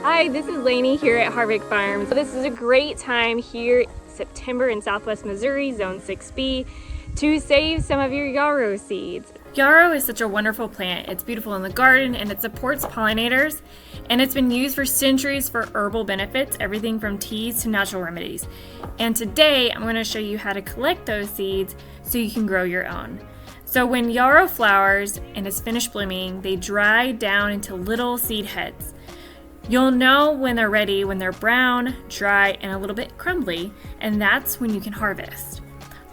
Hi, this is Lainey here at Harvick Farms. This is a great time here in September in Southwest Missouri, Zone 6B, to save some of your yarrow seeds. Yarrow is such a wonderful plant. It's beautiful in the garden and it supports pollinators, and it's been used for centuries for herbal benefits, everything from teas to natural remedies. And today I'm going to show you how to collect those seeds so you can grow your own. So when yarrow flowers and is finished blooming, they dry down into little seed heads. You'll know when they're ready when they're brown, dry, and a little bit crumbly, and that's when you can harvest.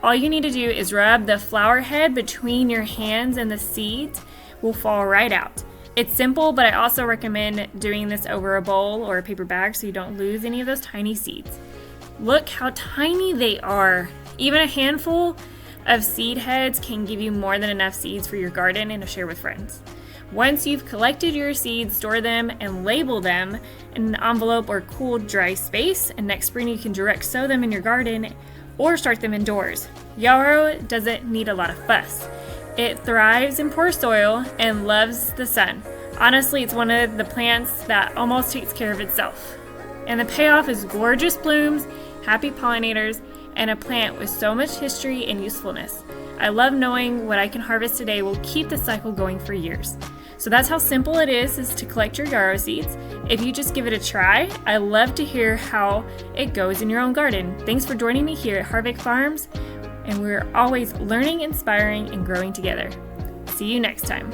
All you need to do is rub the flower head between your hands and the seeds will fall right out. It's simple, but I also recommend doing this over a bowl or a paper bag so you don't lose any of those tiny seeds. Look how tiny they are. Even a handful of seed heads can give you more than enough seeds for your garden and to share with friends. Once you've collected your seeds, store them and label them in an envelope or cool, dry space, and next spring you can direct sow them in your garden or start them indoors. Yarrow doesn't need a lot of fuss. It thrives in poor soil and loves the sun. Honestly, it's one of the plants that almost takes care of itself. And the payoff is gorgeous blooms, happy pollinators, and a plant with so much history and usefulness. I love knowing what I can harvest today will keep the cycle going for years. So that's how simple it is to collect your yarrow seeds. If you just give it a try, I love to hear how it goes in your own garden. Thanks for joining me here at Harvick Farms, and we're always learning, inspiring, and growing together. See you next time.